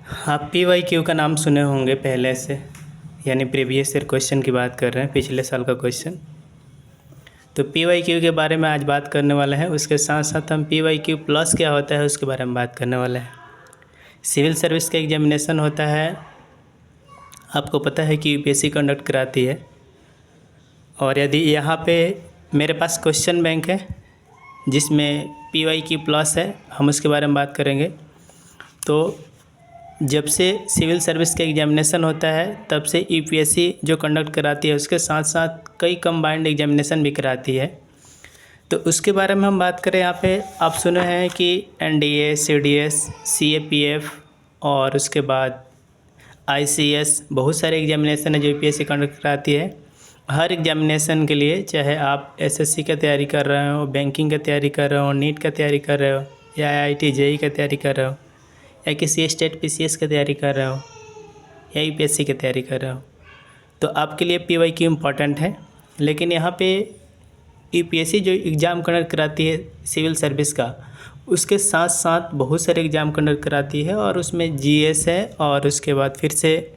हाँ, PYQ का नाम सुने होंगे पहले से, यानी प्रीवियस ईयर क्वेश्चन की बात कर रहे हैं, पिछले साल का क्वेश्चन। तो PYQ के बारे में आज बात करने वाले हैं। उसके साथ साथ हम PYQ प्लस क्या होता है उसके बारे में बात करने वाले हैं। सिविल सर्विस का एग्जामिनेशन होता है, आपको पता है कि UPSC कंडक्ट कराती है। और यदि यहाँ पे मेरे पास क्वेश्चन बैंक है जिसमें PYQ प्लस है, हम उसके बारे में बात करेंगे। तो जब से सिविल सर्विस का एग्जामिनेशन होता है तब से UPSC जो कंडक्ट कराती है उसके साथ साथ कई कंबाइंड एग्जामिनेशन भी कराती है। तो उसके बारे में हम बात करें, यहाँ पे आप सुने हैं कि NDA, CDS, CAPF और उसके बाद ICS, बहुत सारे एग्जामिनेशन है जो UPSC कंडक्ट कराती है। हर एग्जामिनेशन के लिए, चाहे आप SSC का तैयारी कर रहे हो, बैंकिंग का तैयारी कर रहे हो, नीट का तैयारी कर रहे हो, या IIT JEE का तैयारी कर रहे हो, या किसी स्टेट PCS की तैयारी कर रहे हो, या UPSC की तैयारी कर रहे हो, तो आपके लिए PYQ इम्पॉर्टेंट है। लेकिन यहाँ पे UPSC जो एग्ज़ाम कंडक्ट कराती है सिविल सर्विस का, उसके साथ साथ बहुत सारे एग्ज़ाम कंडक्ट कराती है। और उसमें GS है, और उसके बाद फिर से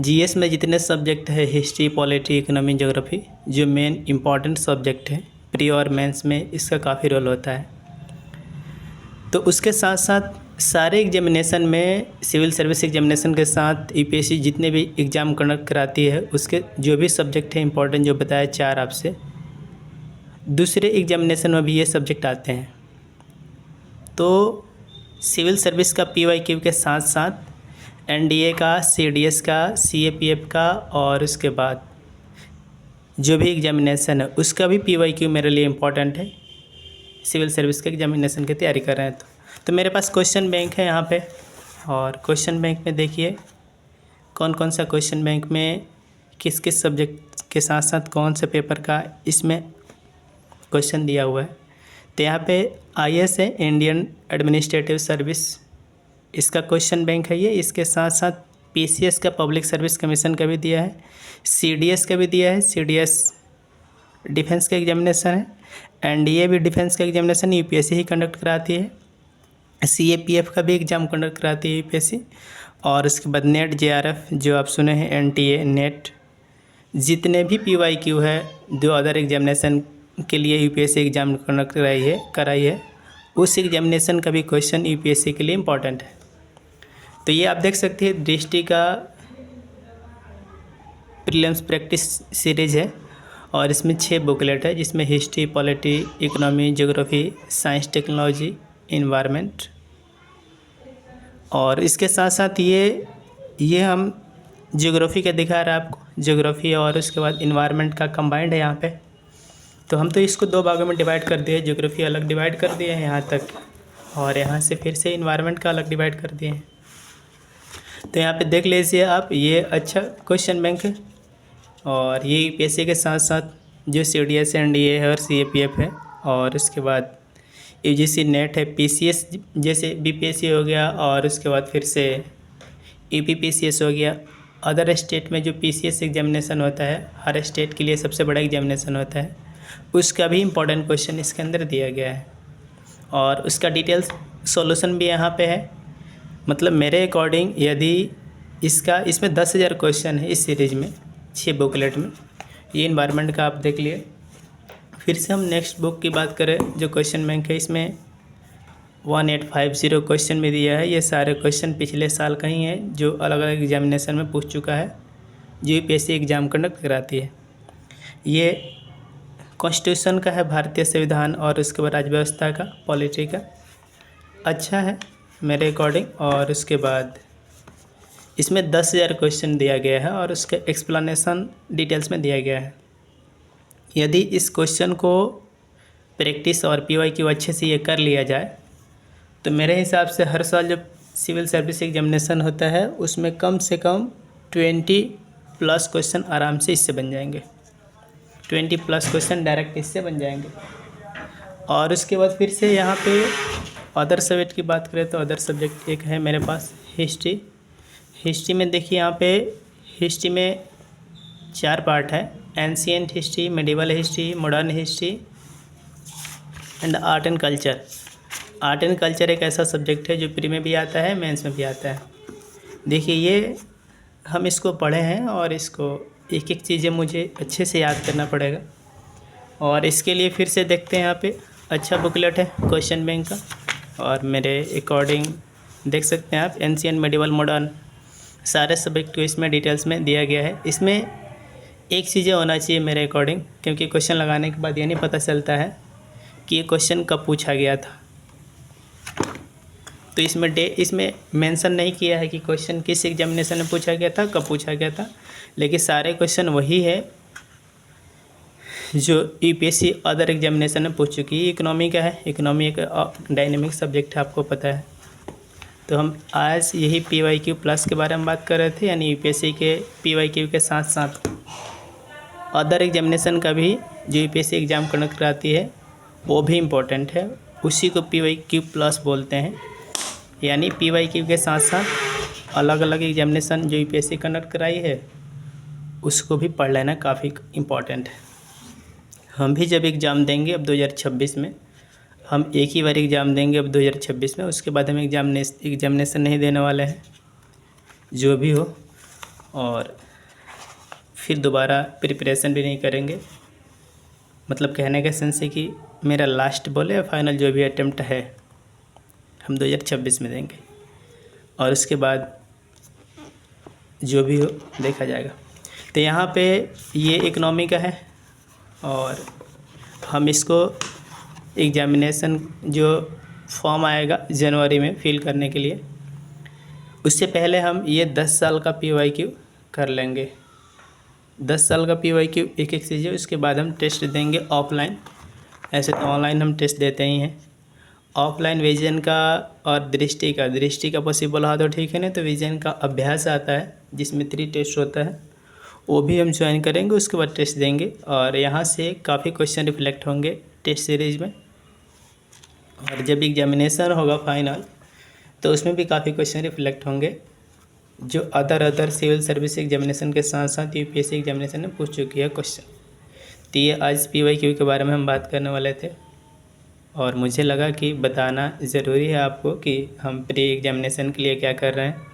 GS में जितने सब्जेक्ट है, हिस्ट्री, पॉलिटी, इकोनॉमी, ज्योग्राफी, जो मेन इम्पॉर्टेंट सब्जेक्ट है, प्री और मेंस में इसका काफ़ी रोल होता है। तो उसके साथ साथ सारे एग्जामिनेशन में, सिविल सर्विस एग्जामिनेशन के साथ UPSC जितने भी एग्ज़ाम कंडक्ट कराती है उसके जो भी सब्जेक्ट है इंपॉर्टेंट, जो बताया चार आपसे, दूसरे एग्जामिनेशन में भी ये सब्जेक्ट आते हैं। तो सिविल सर्विस का PYQ के साथ साथ NDA का, CDS का, CAPF का और उसके बाद जो भी एग्जामिनेशन है उसका भी PYQ मेरे लिए इम्पॉर्टेंट है। सिविल सर्विस के एग्जामिनेशन की तैयारी कर रहे हैं तो मेरे पास क्वेश्चन बैंक है यहाँ पे। और क्वेश्चन बैंक में देखिए कौन कौन सा क्वेश्चन बैंक में किस किस सब्जेक्ट के साथ साथ कौन से पेपर का इसमें क्वेश्चन दिया हुआ है। तो यहाँ पे IS है, इंडियन एडमिनिस्ट्रेटिव सर्विस, इसका क्वेश्चन बैंक है ये। इसके साथ साथ PCS का, पब्लिक सर्विस कमीशन का भी दिया है, CDS का भी दिया है। CDS डिफेंस का एग्जामिनेशन है, NDA भी डिफेंस का एग्जामिनेशन UPSC ही कंडक्ट कराती है, CAPF का भी एग्ज़ाम कंडक्ट कराती है UPSC। और उसके बाद नेट, JRF जो आप सुने हैं, NTA, नेट, जितने भी PYQ है जो अदर एग्जामिनेशन के लिए UPSC एग्ज़ाम कंडक्ट कराई है उस एग्जामिनेशन का भी क्वेश्चन UPSC के लिए इम्पॉर्टेंट है। तो ये आप देख सकते हैं दृष्टि का प्रीलिम्स प्रैक्टिस सीरीज़ है, और इसमें 6 बुकलेट है जिसमें history, polity, economy, geography, science, technology, environment. और इसके साथ साथ ये हम ज्योग्राफी का दिखा रहा है आपको, ज्योग्राफी और उसके बाद इन्वायरमेंट का कंबाइंड है यहाँ पे। तो हम तो इसको 2 भागों में डिवाइड कर दिए, ज्योग्राफी अलग डिवाइड कर दिए हैं यहाँ तक, और यहाँ से फिर से इन्वायरमेंट का अलग डिवाइड कर दिए हैं। तो यहाँ पे देख लीजिए आप, ये अच्छा क्वेश्चन बैंक है। और ये UPSC के साथ साथ जो CDS, NDA है और CAPF है, और उसके बाद UGC नेट है, PCS जैसे BPSC हो गया, और उसके बाद फिर से UPPCS हो गया। अदर स्टेट में जो PCS एग्जामिनेशन होता है, हर स्टेट के लिए सबसे बड़ा एग्जामिनेशन होता है, उसका भी इम्पोर्टेंट क्वेश्चन इसके अंदर दिया गया है। और उसका डिटेल्स सॉल्यूशन भी यहाँ पे है। मतलब मेरे अकॉर्डिंग यदि इसमें 10,000 क्वेश्चन है इस सीरीज़ में, 6 बुकलेट में। ये इन्वायरमेंट का आप देख लिए। फिर से हम नेक्स्ट बुक की बात करें, जो क्वेश्चन बैंक है, इसमें 1850 क्वेश्चन में दिया है। ये सारे क्वेश्चन पिछले साल का ही है जो अलग अलग एग्जामिनेशन में पूछ चुका है, जो UPSC एग्ज़ाम कंडक्ट कराती है। ये कॉन्स्टिट्यूशन का है, भारतीय संविधान, और उसके बाद राज्य व्यवस्था का, पॉलिटी का, अच्छा है मेरे अकॉर्डिंग। और उसके बाद इसमें 10,000 क्वेश्चन दिया गया है और उसका एक्सप्लेनेशन डिटेल्स में दिया गया है। यदि इस क्वेश्चन को प्रैक्टिस और PYQ अच्छे से ये कर लिया जाए तो मेरे हिसाब से हर साल जब सिविल सर्विस एग्जामिनेशन होता है उसमें कम से कम 20+ क्वेश्चन आराम से इससे बन जाएंगे, 20+ क्वेश्चन डायरेक्ट इससे बन जाएंगे। और उसके बाद फिर से यहाँ पे अदर सब्जेक्ट की बात करें तो अदर सब्जेक्ट एक है मेरे पास, हिस्ट्री। हिस्ट्री में देखिए यहाँ पे हिस्ट्री में 4 पार्ट है, ancient history, medieval history, modern history and art and culture. Art and culture एक ऐसा सब्जेक्ट है जो प्री में भी आता है, मेंस में भी आता है। देखिए ये हम इसको पढ़े हैं और इसको एक एक चीज़ें मुझे अच्छे से याद करना पड़ेगा। और इसके लिए फिर से देखते हैं, यहाँ पे अच्छा बुकलेट है क्वेश्चन बैंक का, और मेरे अकॉर्डिंग देख सकते हैं आप एंशिएंट, मेडिवल, मॉडर्न सारे सब्जेक्ट को इसमें डिटेल्स में दिया गया है। इसमें एक चीज़ें होना चाहिए मेरे अकॉर्डिंग, क्योंकि क्वेश्चन लगाने के बाद ये नहीं पता चलता है कि ये क्वेश्चन कब पूछा गया था। तो इसमें मेंशन नहीं किया है कि क्वेश्चन किस एग्जामिनेशन में पूछा गया था, कब पूछा गया था, लेकिन सारे क्वेश्चन वही है जो यूपीएससी अदर एग्जामिनेशन में पूछ चुकी है। इकोनॉमी का है, इकोनॉमी एक डायनेमिक सब्जेक्ट है, आपको पता है। तो हम आज यही PYQ प्लस के बारे में बात कर रहे थे, यानी यूपीएससी के PYQ के साथ साथ अदर एग्जामिनेशन का भी जो यूपीएससी एग्ज़ाम कंडक्ट कराती है वो भी इम्पोर्टेंट है, उसी को PYQ प्लस बोलते हैं। यानी PYQ के साथ साथ अलग अलग एग्जामिनेशन जो यूपीएससी कंडक्ट कराई है उसको भी पढ़ लेना काफ़ी इम्पोर्टेंट है। हम भी जब एग्ज़ाम देंगे अब 2026 में, हम एक ही बार एग्ज़ाम देंगे अब 2026 में, उसके बाद हम एग्जामिनेशन नहीं देने वाले हैं जो भी हो, और फिर दोबारा प्रिपरेशन भी नहीं करेंगे। मतलब कहने का सेंस है कि मेरा लास्ट बोले फाइनल जो भी अटेम्प्ट है हम 2026 में देंगे, और उसके बाद जो भी हो देखा जाएगा। तो यहाँ पे ये इकोनॉमी का है, और हम इसको एग्जामिनेशन जो फॉर्म आएगा जनवरी में फिल करने के लिए, उससे पहले हम ये 10 साल का PYQ कर लेंगे। 10 साल का PYQ एक एक चीज़ है, उसके बाद हम टेस्ट देंगे ऑफलाइन। ऐसे तो ऑनलाइन हम टेस्ट देते ही हैं। ऑफलाइन विजन का और दृष्टि का पॉसिबल हो तो ठीक है, नहीं तो विजन का अभ्यास आता है जिसमें 3 टेस्ट होता है, वो भी हम ज्वाइन करेंगे, उसके बाद टेस्ट देंगे। और यहाँ से काफ़ी क्वेश्चन रिफ्लेक्ट होंगे टेस्ट सीरीज़ में, और जब एग्जामिनेशन होगा फाइनल तो उसमें भी काफ़ी क्वेश्चन रिफ्लेक्ट होंगे जो अदर सिविल सर्विस एग्जामिनेशन के साथ साथ यूपीएससी एग्जामिनेशन में पूछ चुकी है क्वेश्चन। तो ये आज PYQ के बारे में हम बात करने वाले थे, और मुझे लगा कि बताना ज़रूरी है आपको कि हम प्री एग्जामिनेशन के लिए क्या कर रहे हैं,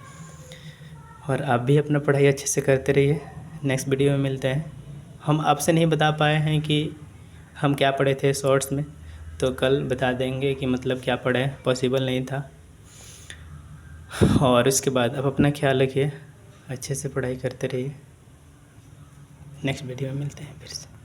और आप भी अपना पढ़ाई अच्छे से करते रहिए। नेक्स्ट वीडियो में मिलते हैं। हम आपसे नहीं बता पाए हैं कि हम क्या पढ़े थे शॉर्ट्स में, तो कल बता देंगे कि मतलब क्या पढ़े, पॉसिबल नहीं था। और उसके बाद आप अपना ख्याल रखिए, अच्छे से पढ़ाई करते रहिए। नेक्स्ट वीडियो में मिलते हैं फिर से।